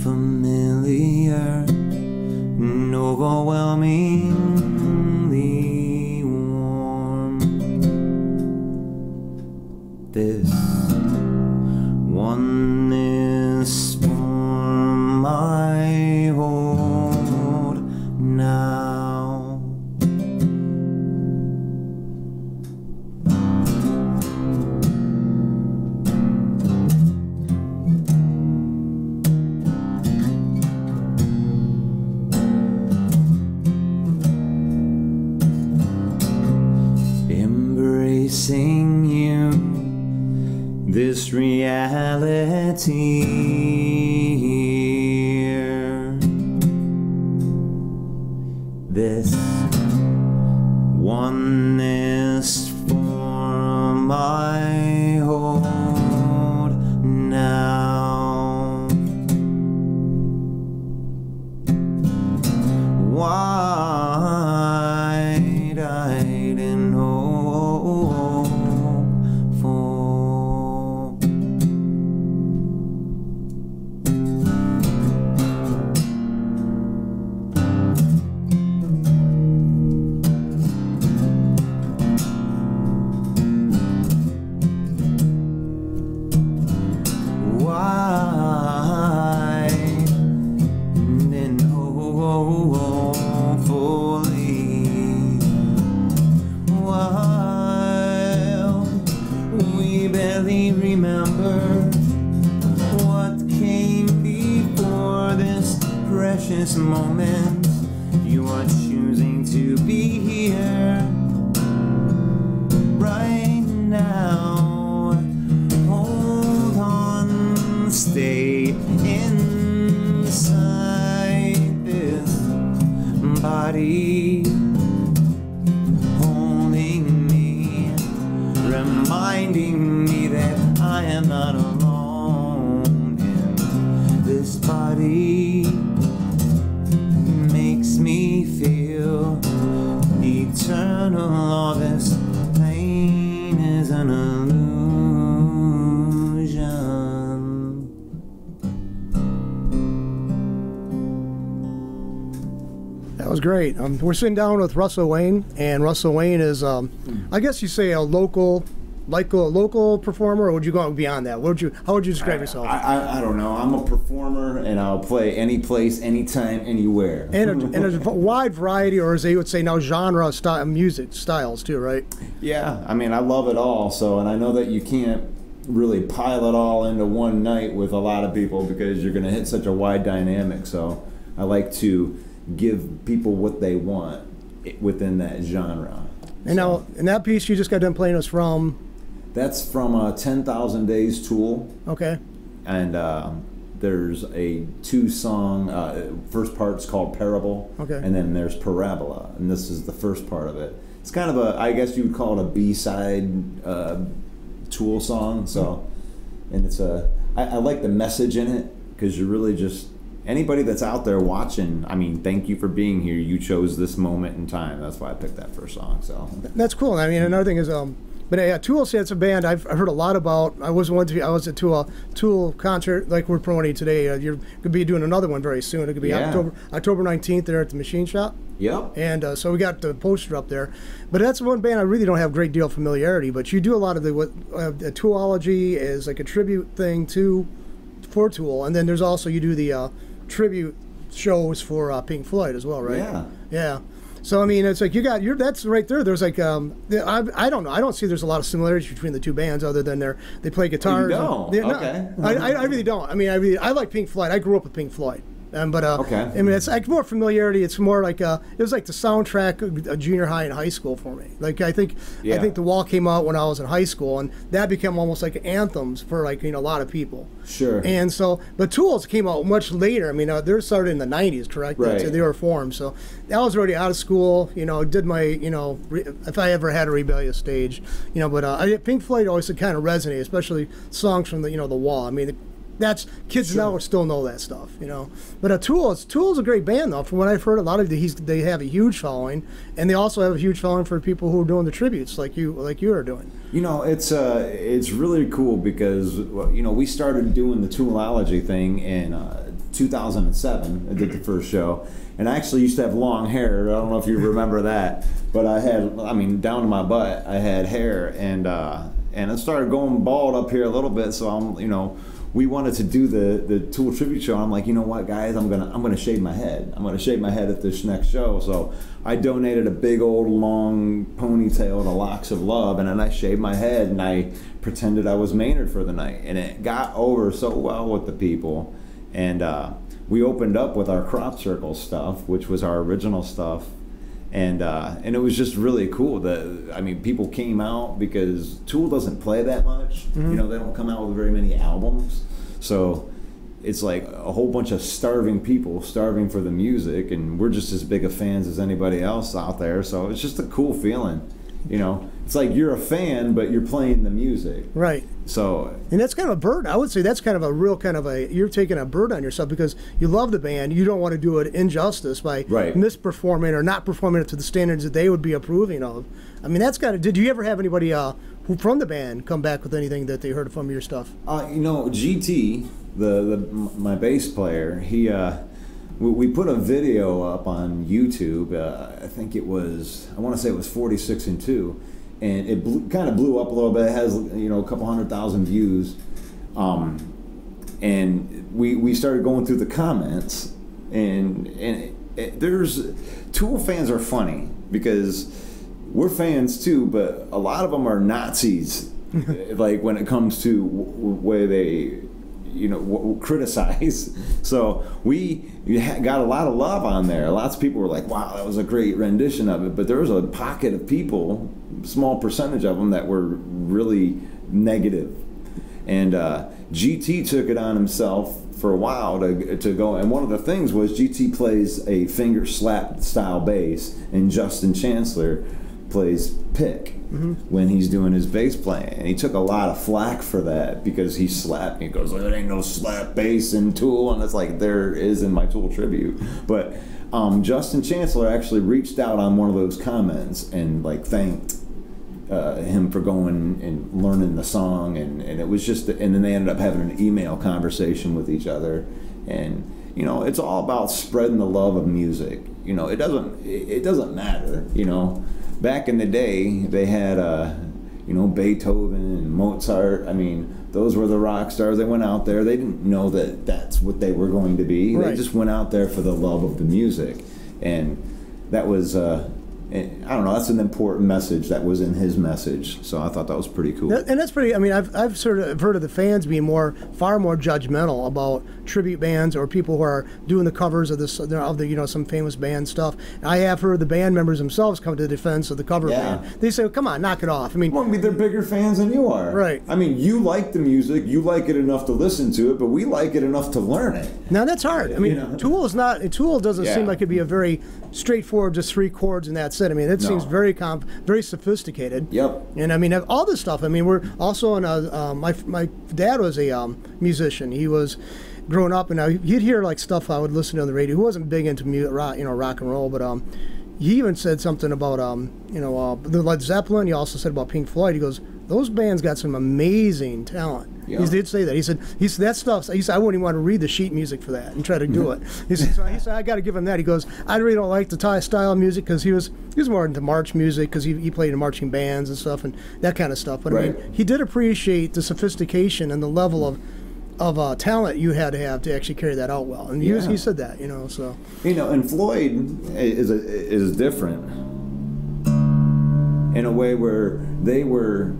familiar and overwhelmingly warm. This oneness form I hold now. Embracing you, this reality here, this oneness form I hold now. Wide-eyed and hopeful, wide and hopefully, while we barely remember what came before this precious moment. You are choosing to be here right now. Hold on, stay inside this body, holding me, reminding me that I am not alone in this body. Makes me feel eternal. All this pain is an illusion. That was great. We're sitting down with Russell Wayne, and Russell Wayne is, I guess you say a local performer, or would you go beyond that? How would you describe yourself? I don't know. I'm a performer, and I'll play any place, anytime, anywhere. And there's a wide variety, or as they would say now, genre music styles too, right? Yeah, I mean, I love it all. So, and I know that you can't really pile it all into one night with a lot of people because you're going to hit such a wide dynamic. So, I like to give people what they want within that genre. And now, in that piece you just got done playing us from. That's from 10,000 Days Tool. Okay. And there's a two-song, first part's called Parable. Okay. And then there's Parabola, and this is the first part of it. It's kind of a, I guess you would call it a B-side Tool song. So, and it's I like the message in it, because you're really just, anybody that's out there watching, I mean, thank you for being here. You chose this moment in time. That's why I picked that first song. So that's cool. I mean, another thing is, but yeah, Tool, it's a band I've heard a lot about. I was at a Tool concert like we're promoting today. You're going to be doing another one very soon. It could be October 19th there at the Machine Shop. Yep. And so we got the poster up there. But that's one band I really don't have a great deal of familiarity. But you do a lot of the Toolology is like a tribute thing for Tool, and then there's also you do the tribute shows for Pink Floyd as well, right? Yeah. Yeah. So I mean, it's like that's right there. There's like I don't know. I don't see there's a lot of similarities between the two bands other than they play guitars. You don't? Okay. No, I really don't. I mean, I like Pink Floyd. I grew up with Pink Floyd. Okay. I mean, it's like more familiarity. It's more like it was like the soundtrack of junior high and high school for me. Like I think The Wall came out when I was in high school, and that became almost like anthems for like a lot of people. Sure. And so, but Tools came out much later. I mean, they started in the '90s, correct? Right. So they were formed. So I was already out of school. Did my if I ever had a rebellious stage, but Pink Floyd always kind of resonated, especially songs from the Wall. I mean. That's kids now still know that stuff, But Tool's a great band though. From what I've heard, a lot of they have a huge following, and they also have a huge following for people who are doing the tributes, like you are doing. It's really cool because we started doing the Toolology thing in 2007. I did the first show, and I actually used to have long hair. I don't know if you remember that, but I had, I mean, down to my butt, I had hair, and it started going bald up here a little bit. So I'm, you know, we wanted to do the Tool tribute show. I'm like, you know what, guys, I'm gonna shave my head. I'm gonna shave my head at this next show. So I donated a big old long ponytail to Locks of Love, and then I shaved my head and I pretended I was Maynard for the night, and it got over so well with the people. And we opened up with our crop circle stuff, which was our original stuff. And it was just really cool. I mean, people came out because Tool doesn't play that much. You know, they don't come out with very many albums. So it's like a whole bunch of starving people starving for the music, and we're just as big of fans as anybody else out there. So it's just a cool feeling, you know. It's like you're a fan, but you're playing the music. Right. So, and that's kind of a burden. I would say that's kind of a real kind of you're taking a burden on yourself because you love the band. You don't want to do it injustice by misperforming or not performing it to the standards that they would be approving of. I mean, that's kind of. Did you ever have anybody who from the band come back with anything that they heard from your stuff? You know, GT, my bass player, he. We put a video up on YouTube. I think it was. I want to say it was 46 and 2. And it kind of blew up a little bit. It has, you know, a couple 100,000 views, and we started going through the comments, and there's Tool fans are funny because we're fans too, but a lot of them are Nazis. Like when it comes to where they, you know, criticize. So we got a lot of love on there. Lots of people were like, wow, that was a great rendition of it. But there was a pocket of people, small percentage of them, that were really negative. And GT took it on himself for a while to go. And one of the things was GT plays a finger slap style bass, and Justin Chancellor plays pick when he's doing his bass playing, and he took a lot of flack for that because he slapped. He goes, "There ain't no slap bass in Tool," and it's like there is in my Tool tribute. But Justin Chancellor actually reached out on one of those comments and like thanked him for going and learning the song, and it was just. And then they ended up having an email conversation with each other, and you know, it's all about spreading the love of music. You know, it doesn't matter. You know. Back in the day, they had, you know, Beethoven and Mozart. I mean, those were the rock stars. They went out there. They didn't know that that's what they were going to be. Right. They just went out there for the love of the music. And that was, I don't know, that's an important message that was in his message. So I thought that was pretty cool. And that's pretty, I mean, I've sort of heard of the fans being far more judgmental about tribute bands or people who are doing the covers of the you know, some famous band stuff. I have heard the band members themselves come to the defense of the cover band. They say, well, come on, knock it off. I mean, well, they're bigger fans than you are. Right. I mean, you like the music, you like it enough to listen to it, but we like it enough to learn it. Now that's hard. I mean, you know? Tool doesn't seem like it'd be a very straightforward, just 3 chords and that's it. I mean, it seems very sophisticated. Yep. And I mean, all this stuff. I mean, we're also in my dad was a musician. He was growing up, and he'd hear like stuff I would listen to on the radio. He wasn't big into rock and roll, but he even said something about the Led Zeppelin. He also said about Pink Floyd. He goes, those bands got some amazing talent. Yeah. He did say that. He said that stuff. He said I wouldn't even want to read the sheet music for that and try to do it. He said I got to give him that. He goes, I really don't like the style of music because he was more into march music because he played in marching bands and stuff and that kind of stuff. But I mean, he did appreciate the sophistication and the level of talent you had to have to actually carry that out well. And he said that, you know. So and Floyd is different in a way where they were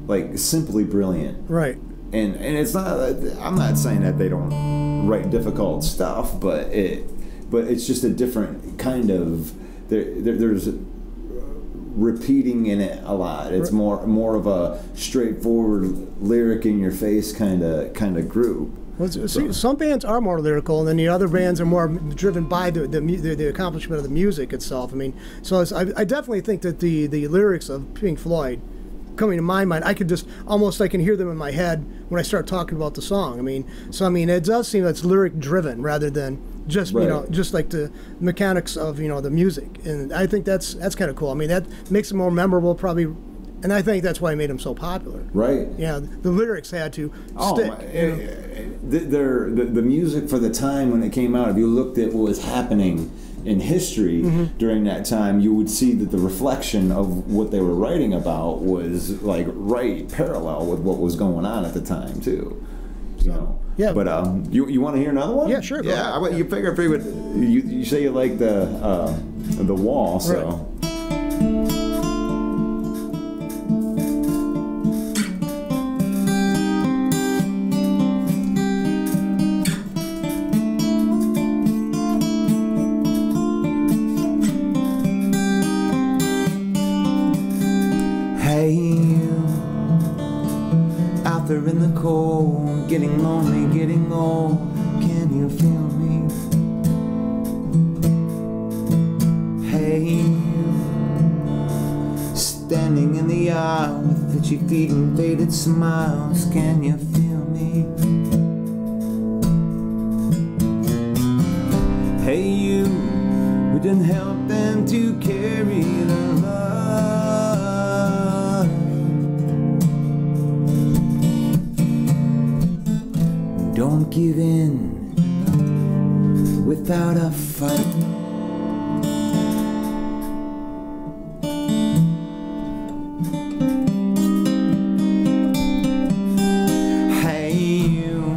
like simply brilliant, right? And it's not. I'm not saying that they don't write difficult stuff, but it's just a different kind of. There's repeating in it a lot. It's more of a straightforward lyric in your face kind of group. Well, see, some bands are more lyrical, and then the other bands are more driven by the accomplishment of the music itself. I mean, so I definitely think that the lyrics of Pink Floyd, coming to my mind, I can hear them in my head when I start talking about the song. I mean, it does seem that it's lyric driven rather than just just like the mechanics of the music, and I think that's kind of cool. I mean, that makes it more memorable, probably. And I think that's why it made him so popular. Right. Yeah, the lyrics had to stick. the music for the time when it came out, if you looked at what was happening in history during that time, you would see that the reflection of what they were writing about was like right parallel with what was going on at the time too. You know. Yeah. But you want to hear another one? Yeah, sure. Go ahead. You figure you say you like the Wall, so. Right. In the cold, getting lonely, getting old, can you feel me? Hey, you, standing in the aisle with itchy feet and faded smiles, can you feel me? Hey, you, we didn't help them to carry the love. Don't give in without a fight. Hey, you,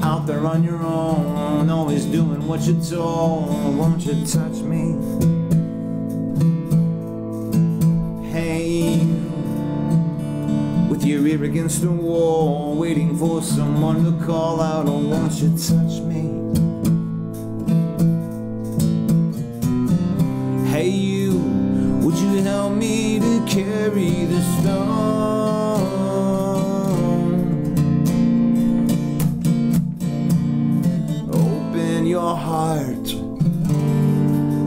out there on your own, always doing what you're told, won't you touch me? Hey, with your ear against the wall, waiting for someone to call out, oh, won't you touch me? Hey, you, would you help me to carry the stone? Open your heart,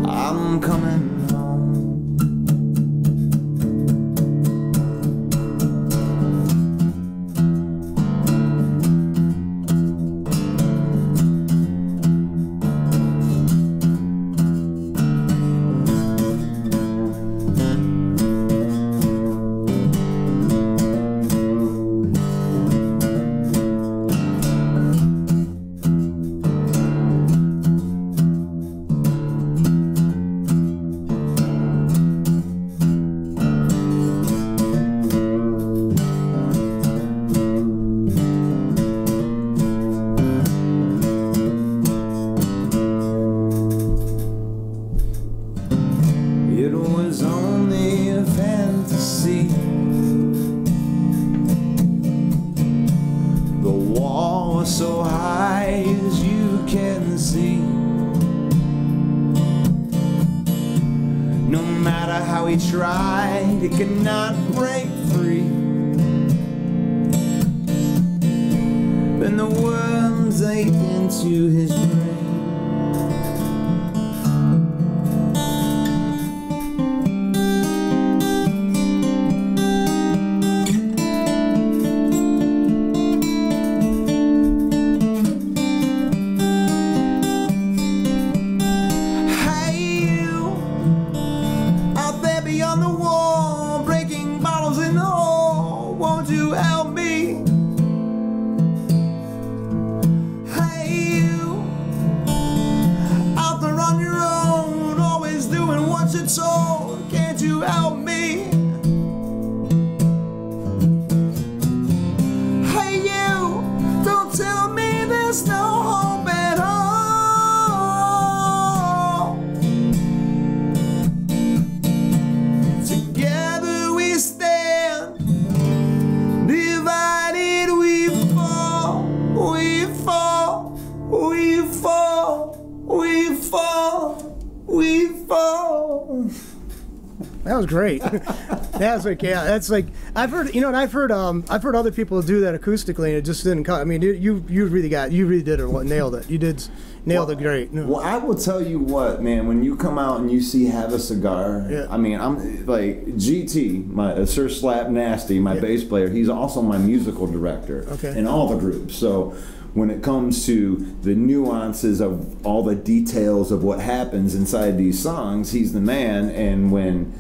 I'm coming. So high as you can see, no matter how he tried, it could not break free. Then the worms ate into his brain. So can't you help me? Hey, you, don't tell me there's no hope at all. Together we stand, divided we fall, we fall, we fall, we fall, we fall. That was great. That's like, yeah, that's like, I've heard, you know, and I've heard other people do that acoustically, and it just didn't come. I mean, you really did it, nailed it. You did nailed it great. No. Well, I will tell you what, man, when you come out and you see Have a Cigar, yeah. I mean, I'm like, GT, my Sir Slap Nasty, my bass player, he's also my musical director in all the groups. So when it comes to the nuances of all the details of what happens inside these songs, he's the man. And when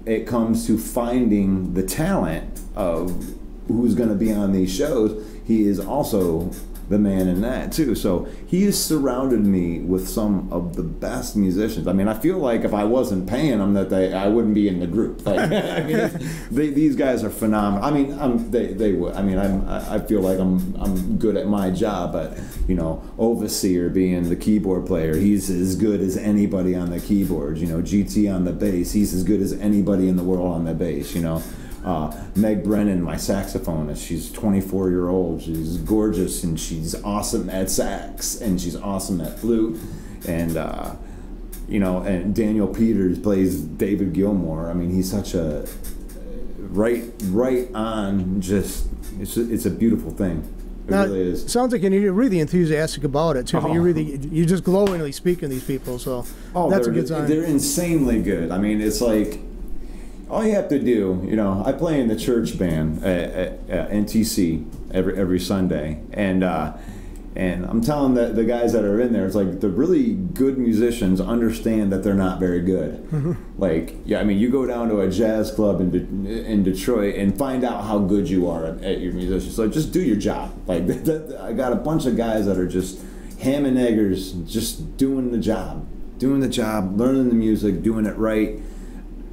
it comes to finding the talent of who's going to be on these shows, he is also the man in that too. So he has surrounded me with some of the best musicians. I mean, I feel like if I wasn't paying them, that I wouldn't be in the group. Like, I mean, these guys are phenomenal. I mean, they would. I mean, I feel like I'm good at my job, but you know, Overseer being the keyboard player, he's as good as anybody on the keyboards. You know, GT on the bass, he's as good as anybody in the world on the bass. You know. Meg Brennan, my saxophonist, she's 24-year-old. She's gorgeous, and she's awesome at sax, and she's awesome at flute. And, you know, and Daniel Peters plays David Gilmour. I mean, he's such a right on, just, it's a beautiful thing. It now, really is. It sounds like you're really enthusiastic about it, too. Oh. You just glowingly speak to these people, so that's a good sign. They're insanely good. I mean, it's like, all you have to do, you know, I play in the church band at NTC every Sunday, and I'm telling the guys that are in there, it's like the really good musicians understand that they're not very good. Mm-hmm. Like, yeah, I mean, you go down to a jazz club in Detroit and find out how good you are at your musician. So just do your job. Like, I got a bunch of guys that are just ham and eggers, just doing the job, learning the music, doing it right,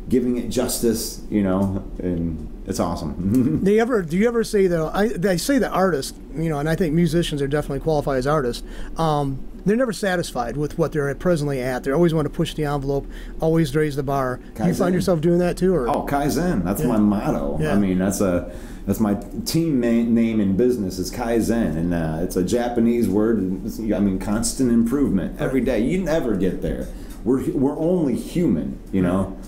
giving it justice, you know, and it's awesome. Do you ever say they say that artists, you know, and I think musicians are definitely qualified as artists, they're never satisfied with what they're presently at. They always want to push the envelope, always raise the bar. Do you find yourself doing that too? Or? Oh, Kaizen, that's my motto. Yeah. I mean, that's my team name in business is Kaizen, and it's a Japanese word. I mean, constant improvement every day. You never get there. We're only human, you know.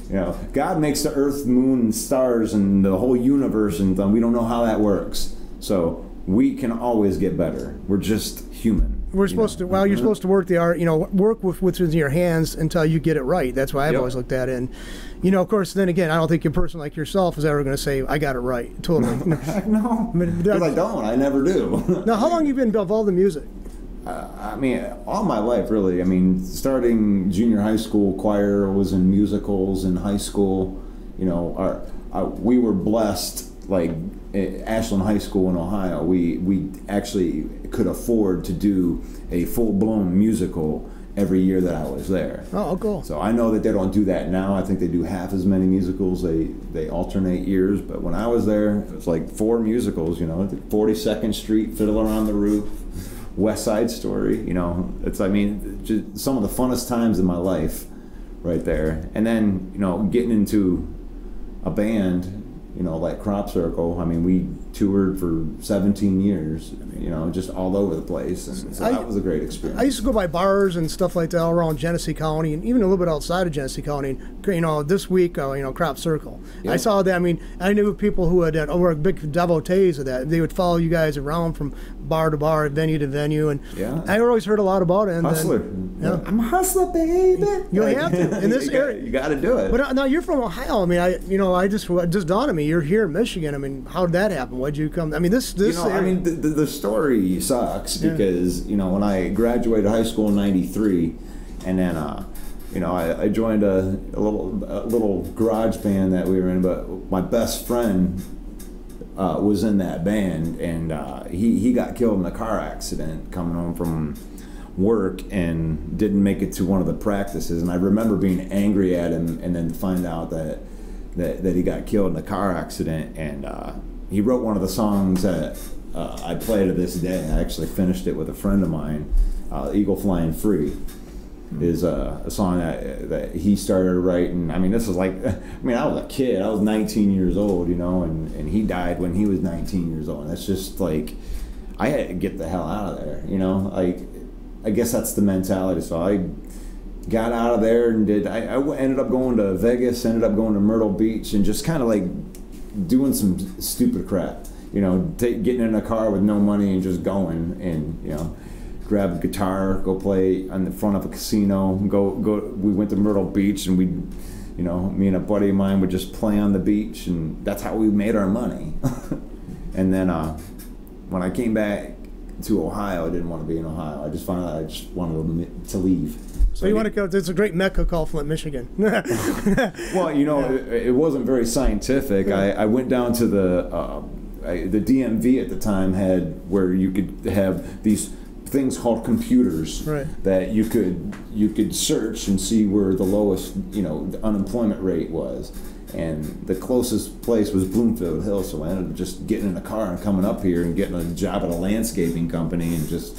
You know, God makes the earth, moon, and stars, and the whole universe, and we don't know how that works. So we can always get better. We're just human. We're supposed to. Well, you're supposed to work the art. You know, work with what's in your hands until you get it right. That's why I've always looked at it. And you know, of course, then again, I don't think a person like yourself is ever going to say, "I got it right." Totally. No. Because I don't. I never do. Now, how long have you been involved in music? I mean, all my life, really. I mean, starting junior high school choir, was in musicals in high school. You know, we were blessed, like at Ashland High School in Ohio, we actually could afford to do a full-blown musical every year that I was there. Oh, cool. So I know that they don't do that now. I think they do half as many musicals. They alternate years. But when I was there, it was like 4 musicals, you know, 42nd Street, Fiddler on the Roof, West Side Story, you know. It's, I mean, just some of the funnest times in my life right there. And then, you know, getting into a band, you know, like Crop Circle. I mean, we toured for 17 years, you know, just all over the place, and so that was a great experience. I used to go by bars and stuff like that all around Genesee County, and even a little bit outside of Genesee County. You know, this week, you know, Crop Circle. Yep. I saw that. I mean, I knew people who were big devotees of that. They would follow you guys around from bar to bar, venue to venue, and I always heard a lot about it. And hustler. Then, I'm a hustler, baby. You have to in this area. You got to do it. But now you're from Ohio. I mean, it just dawned on me. You're here in Michigan. I mean, how did that happen? Why'd you come? I mean, this. You know, I mean, the story sucks because you know, when I graduated high school in '93, and then you know, I joined a little garage band that we were in, but my best friend was in that band, and he got killed in a car accident coming home from work and didn't make it to one of the practices. And I remember being angry at him, and then find out that he got killed in a car accident. And he wrote one of the songs that I play to this day. I actually finished it with a friend of mine. Eagle Flying Free is a song that he started writing. I mean, this was like, I mean, I was a kid. I was 19 years old, you know, and he died when he was 19 years old. And that's just like, I had to get the hell out of there, you know. Like, I guess that's the mentality. So I got out of there and I ended up going to Vegas, ended up going to Myrtle Beach, and just kind of like doing some stupid crap, you know, getting in a car with no money and just going, and, you know, grab a guitar, go play on the front of a casino, we went to Myrtle Beach, and we, you know, me and a buddy of mine would just play on the beach, and that's how we made our money. And then when I came back to Ohio, I didn't want to be in Ohio. I just found out I just wanted to leave. So you want to go? There's a great mecca called Flint, Michigan. Well, you know, it wasn't very scientific. I went down to the the DMV at the time had where you could have these things called computers that you could search and see where the lowest, the unemployment rate was. And the closest place was Bloomfield Hill, so I ended up just getting in a car and coming up here and getting a job at a landscaping company and just,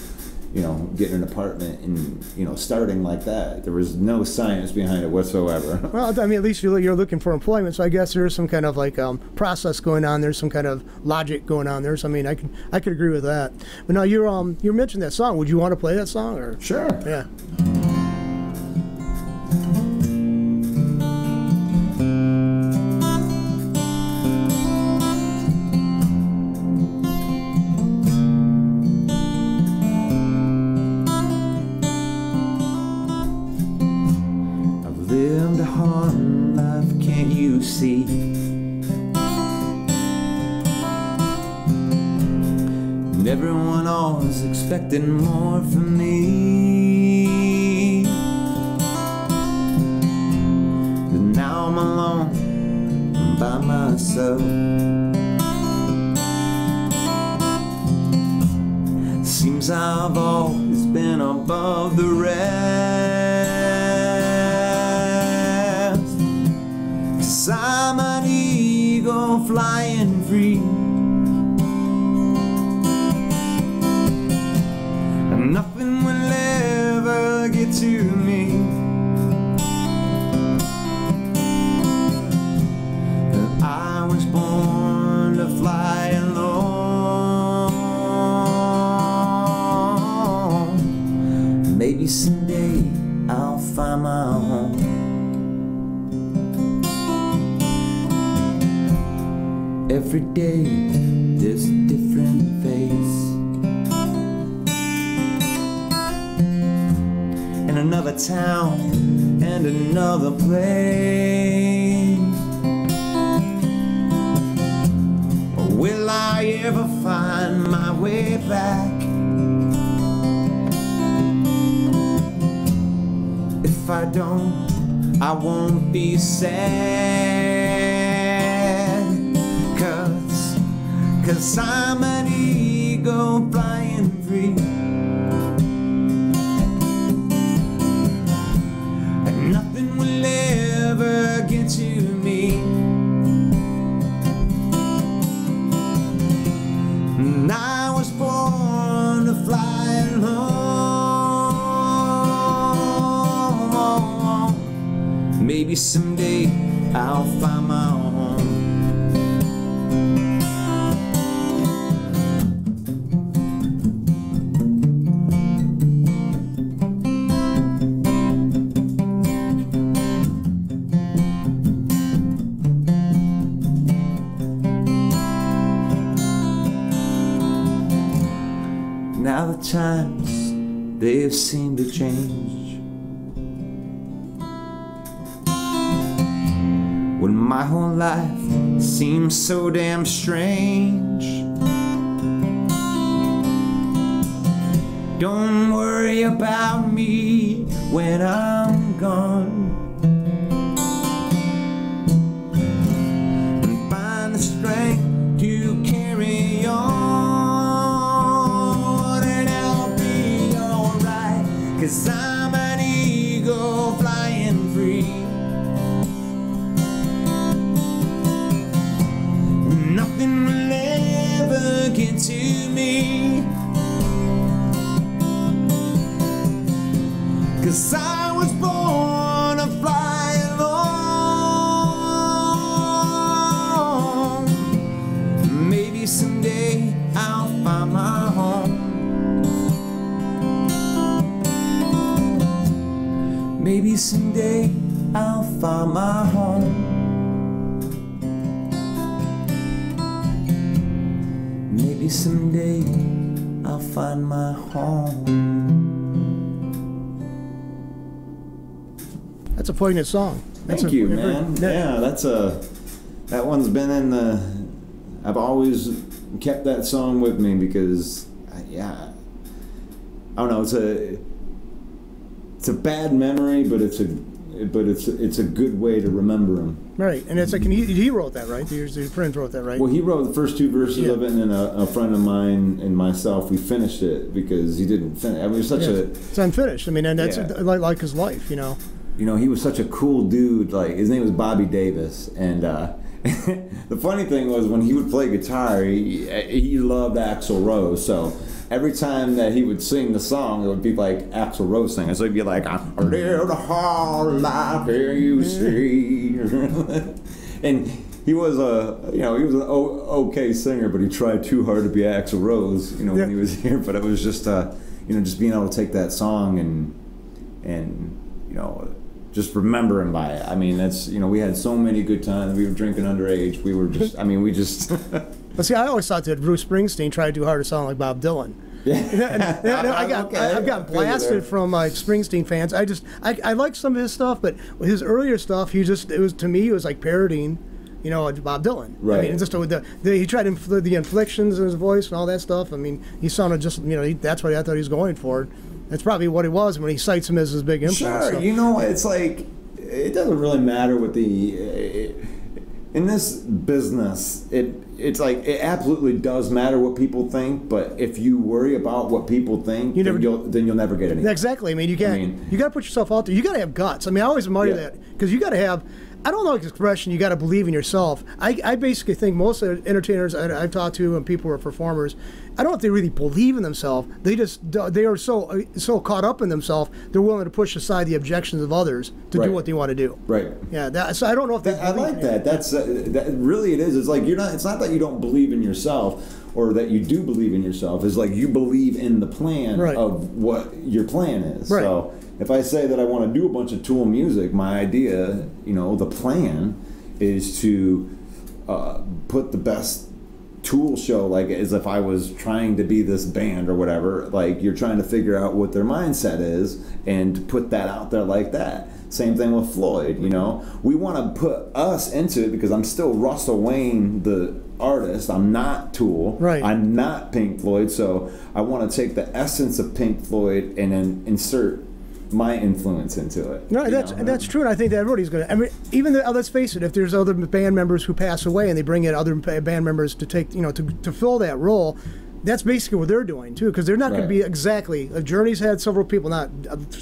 getting an apartment and, starting like that. There was no science behind it whatsoever. Well, I mean, at least you're looking for employment, so I guess there's some kind of like process going on. There's some kind of logic going on there. So I mean, I could agree with that. But now you mentioned that song. Would you want to play that song or? Sure. Yeah. Lived a hard life, can't you see? And everyone always expecting more from me. But now I'm alone, I'm by myself. Seems I've always been above the rest. I'm an eagle flying free, and nothing will ever get to me. But I was born to fly alone. Maybe someday I'll find my home. Every day there's a different face, in another town and another place. Will I ever find my way back? If I don't, I won't be sad. Cause I'm an eagle flying free, and nothing will ever get to me. And I was born to fly alone. Maybe someday I'll find my home. Now the times, they've seemed to change. When my whole life seems so damn strange. Don't worry about me when I'm gone, and find the strength to carry on. 'Cause I'm an eagle flying free, nothing will ever get to me. 'Cause I was born to fly alone. Maybe someday I'll find my home. Maybe someday I'll find my home. Maybe someday I'll find my home. That's a poignant song. Thank you, man. Yeah, that one's been in the. I've always kept that song with me because, I don't know. It's a bad memory, but it's but it's a good way to remember him. Right, and it's like, and he wrote that, right? Your friend wrote that, right? Well, he wrote the first 2 verses of it, and then a friend of mine and myself, we finished it because he didn't finish. I mean, it was it's unfinished. I mean, and that's like his life, you know. You know, he was such a cool dude. Like, his name was Bobby Davis, and the funny thing was when he would play guitar, he loved Axl Rose, so every time that he would sing the song, it would be like Axl Rose singing. So he'd be like, "I lived a hard life, here you see," and he was he was an okay singer, but he tried too hard to be Axl Rose, when he was here. But it was just, just being able to take that song and just remember him by it. I mean, that's, we had so many good times. We were drinking underage. We were just, we just. But see, I always thought that Bruce Springsteen tried to do hard to sound like Bob Dylan. Yeah. I've got blasted from Springsteen fans. I like some of his stuff, but his earlier stuff, to me, it was like parodying, Bob Dylan. Right. I mean, just he tried the inflections in his voice and all that stuff. I mean, he sounded just, that's what I thought he was going for. That's probably what it was when he cites him as his big influence. Sure, so. It's like, it doesn't really matter what in this business, it's like, it absolutely does matter what people think, but if you worry about what people think, then you'll never get anything. Exactly. I mean, you got to put yourself out there. You got to have guts. I mean, I always admire that, because you got to have, I don't know the expression, you got to believe in yourself. I basically think most of the entertainers I've talked to and people who are performers, I don't know if they really believe in themselves. They are so caught up in themselves, they're willing to push aside the objections of others to do what they want to do. Right. Yeah. So I don't know if they. I like that. That's that. Really, it is. It's like it's not that you don't believe in yourself, or that you do believe in yourself. It's like you believe in the plan of what your plan is. Right. So if I say that I want to do a bunch of Tool music, my idea, the plan is to put the best Tool show, like as if I was trying to be this band or whatever. Like, you're trying to figure out what their mindset is and put that out there like that. Same thing with Floyd. We want to put us into it because I'm still Russell Wayne, the artist. I'm not Tool. Right. I'm not Pink Floyd. So I want to take the essence of Pink Floyd and then insert my influence into it. No, that's true, and I think that everybody's going to. I mean, even let's face it, if there's other band members who pass away and they bring in other band members to take, to fill that role, that's basically what they're doing too, because they're not going to be exactly. Journey's had several people,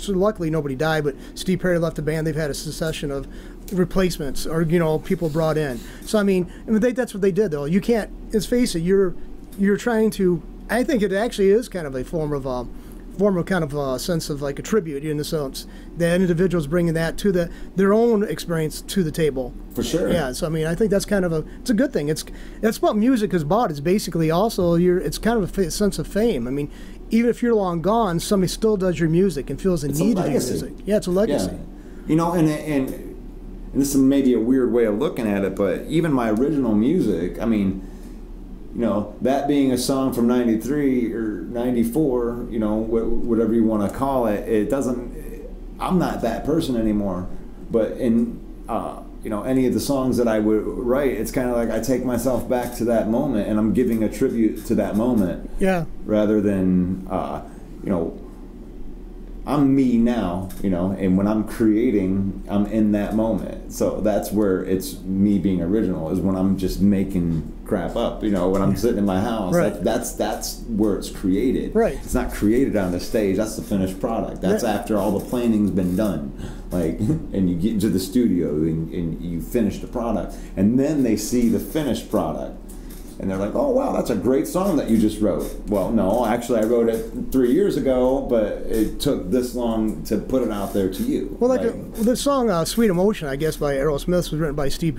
luckily nobody died, but Steve Perry left the band. They've had a succession of replacements or people brought in. So I mean, that's what they did though. You can't. Let's face it, you're trying to. I think it actually is kind of a form of kind of a sense of like a tribute, in the sense that individuals bringing that to their own experience to the table. For sure. Yeah. So I mean, I think that's kind of it's a good thing. That's what music is about. It's basically also it's kind of a sense of fame. I mean, even if you're long gone, somebody still does your music and feels the need to do your music. Yeah, it's a legacy. Yeah. And this is maybe a weird way of looking at it, but even my original music, I mean, that being a song from 93 or 94, whatever you want to call it, it doesn't, I'm not that person anymore. But in, any of the songs that I would write, it's kind of like I take myself back to that moment and I'm giving a tribute to that moment. Yeah. Rather than, I'm me now, and when I'm creating, I'm in that moment. So that's where it's me being original, is when I'm just making crap up, when I'm sitting in my house. Right. That's where it's created. Right. It's not created on the stage. That's the finished product. That's after all the planning's been done. Like, and you get into the studio and you finish the product. And then they see the finished product. And they're like, oh, wow, that's a great song that you just wrote. Well, no, actually, I wrote it 3 years ago, but it took this long to put it out there to you. Well, the song "Sweet Emotion," I guess, by Aerosmith, was written by Steve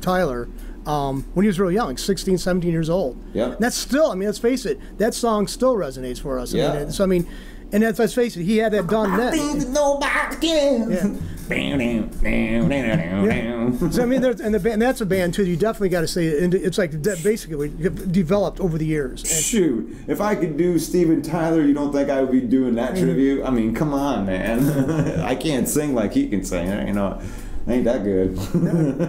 Tyler when he was real young, 16, 17 years old. Yeah. That's still, I mean, let's face it, that song still resonates for us. Yeah. I mean, and let's face it, he had that done then. That nobody can. Yeah. So I mean, that's a band too. You definitely got to say it's like basically developed over the years. And shoot, if I could do Steven Tyler, you don't think I would be doing that tribute? I mean, come on, man. I can't sing like he can sing. Ain't that good.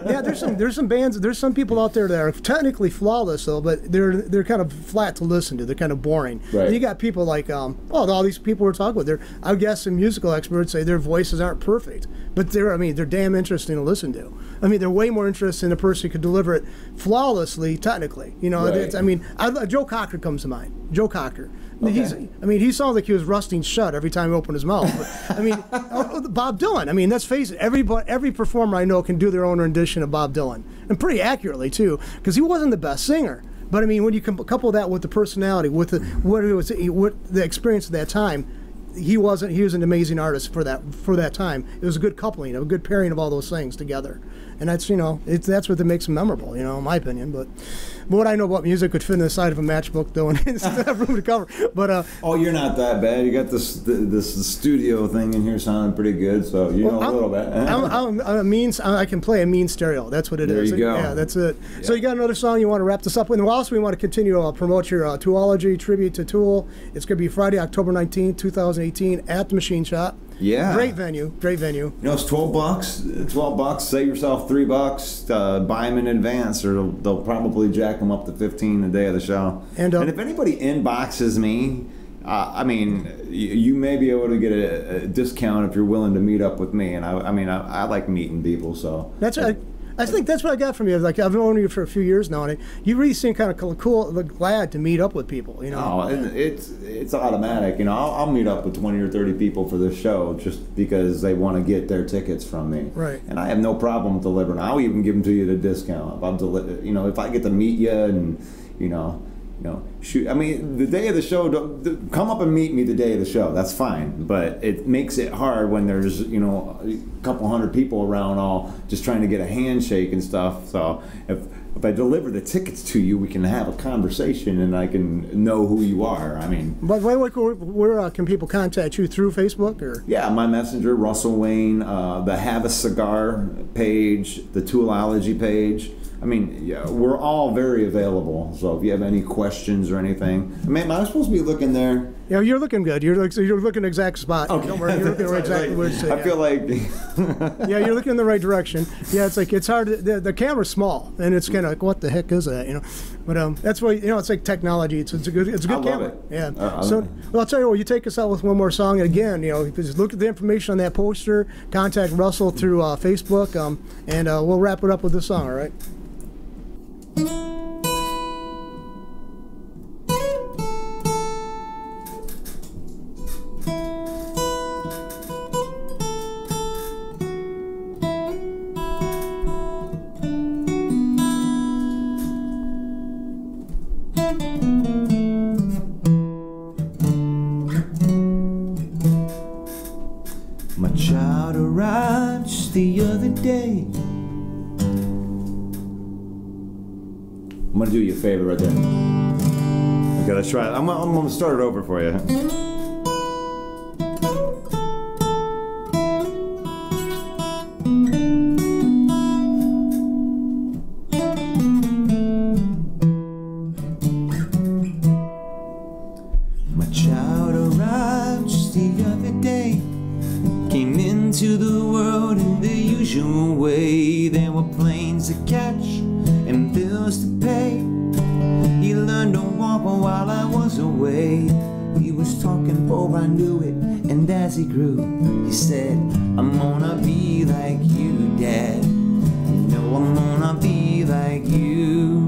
Yeah, there's some bands, there's some people out there that are technically flawless though, but they're kind of flat to listen to. They're kind of boring. Right. And you got people like all these people we're talking with. I guess some musical experts say their voices aren't perfect, but they're damn interesting to listen to. I mean, they're way more interesting in a person who could deliver it flawlessly, technically. You know, right. Joe Cocker comes to mind. Joe Cocker. Okay. He sounds like he was rusting shut every time he opened his mouth. But, Bob Dylan. I mean, let's face it. Every performer I know can do their own rendition of Bob Dylan, and pretty accurately too, because he wasn't the best singer. But I mean, when you couple that with the personality, with what the experience at that time, he was an amazing artist for that time. It was a good coupling, a good pairing of all those things together, and that's that's what makes him memorable, in my opinion. But what I know about music could fit in the side of a matchbook, though, and it's not have room to cover. But you're not that bad. You got this studio thing in here sounding pretty good, so a little bit. I can play a mean stereo. That's what it is. There you go. Yeah, that's it. Yeah. So you got another song you want to wrap this up with? And also we want to continue to promote your Toolology tribute to Tool. It's going to be Friday, October 19th, 2018, at the Machine Shop. Yeah. Great venue. It's $12. $12. Save yourself $3. Buy them in advance, or they'll probably jack them up to $15 the day of the show. And if anybody inboxes me, you may be able to get a discount if you're willing to meet up with me. And I like meeting people, so that's right. I think that's what I got from you. Like, I've known you for a few years now, and you really seem kind of cool, glad to meet up with people. Oh, it's automatic. I'll meet up with 20 or 30 people for this show just because they want to get their tickets from me. Right. And I have no problem delivering. I'll even give them to you at a discount. If I get to meet you and shoot. I mean, the day of the show, come up and meet me the day of the show. That's fine, but it makes it hard when there's a couple hundred people around, all just trying to get a handshake and stuff. So if I deliver the tickets to you, we can have a conversation and I can know who you are. But where can people contact you, through Facebook or? Yeah, my messenger, Russell Wayne, the Have a Cigar page, the Toolology page. We're all very available. So if you have any questions or anything, am I supposed to be looking there? Yeah, you're looking good. You're looking exact spot. Okay. Don't worry, you're looking exactly where it's at. I feel like. Yeah, you're looking in the right direction. Yeah, it's hard. The camera's small, and it's kind of like, what the heck is that? But that's why it's like technology. It's a good camera. Love it. Yeah. I'll tell you what. You take us out with one more song, and again, just look at the information on that poster. Contact Russell through Facebook, and we'll wrap it up with this song. All right. My child arrived just the other day. I'm gonna do you a favor right there. I gotta try it. I'm gonna start it over for you. My child arrived just the other day. Came into the world in the usual way. There were planes to catch and bills to pay. He learned to walk while I was away. He was talking before I knew it, and as he grew, he said, I'm gonna be like you, Dad. I'm gonna be like you.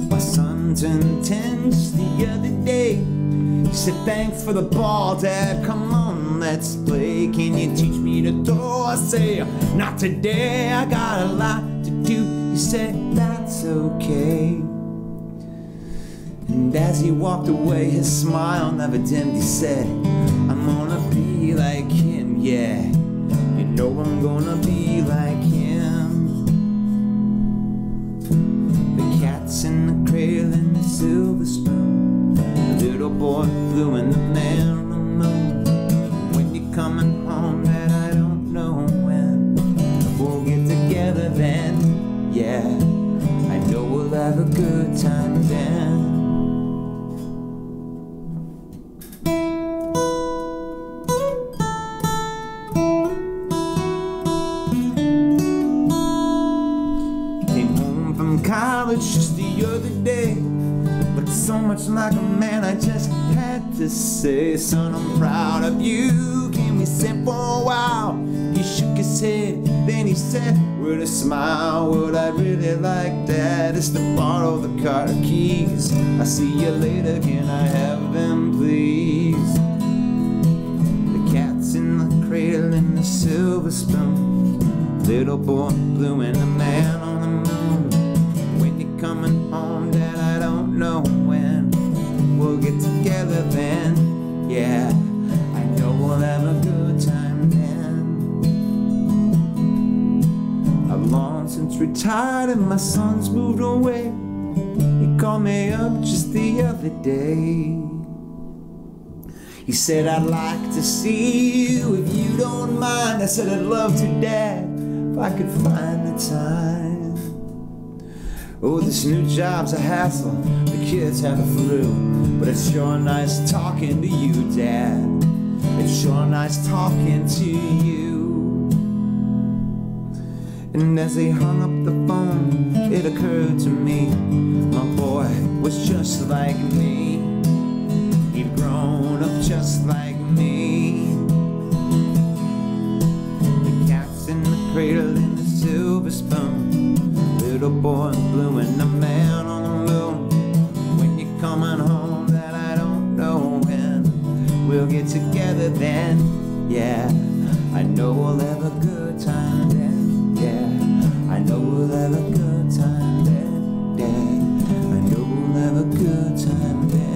My son turned 10 just the other day. He said, thanks for the ball, Dad, come on, let's play. Can you teach me to throw? I say, not today, I got a lot to do. He said, that's okay. And as he walked away, his smile never dimmed. He said, I'm gonna be like him, yeah. I'm gonna be like him. The cat's in the cradle and the silver spoon. The little boy flew in the man on the moon. When you're coming home, Dad, I don't know when. We'll get together then, yeah. I know we'll have a good time then. College just the other day, looked so much like a man. I just had to say, son, I'm proud of you. Can we sit for a while? He shook his head, then he said with a smile, would I really like that? Is to borrow the car keys. I see you later, can I have them please? The cat's in the cradle and the silver spoon, little boy blue and the man on the moon. Coming home, Dad, I don't know when we'll get together then. Yeah, I know we'll have a good time then. I've long since retired and my son's moved away. He called me up just the other day. He said, I'd like to see you if you don't mind. I said, I'd love to, Dad, if I could find the time. Oh, this new job's a hassle, the kids have a flu, but it's sure nice talking to you, Dad. It's sure nice talking to you. And as he hung up the phone, it occurred to me, my boy was just like me. He'd grown up just like me. The cat's in the cradle and the silver spoon, little boy in blue and the man on the moon. When you're coming home, that I don't know when we'll get together then. Yeah, I know we'll have a good time then. Yeah, I know we'll have a good time then. Yeah, I know we'll have a good time then.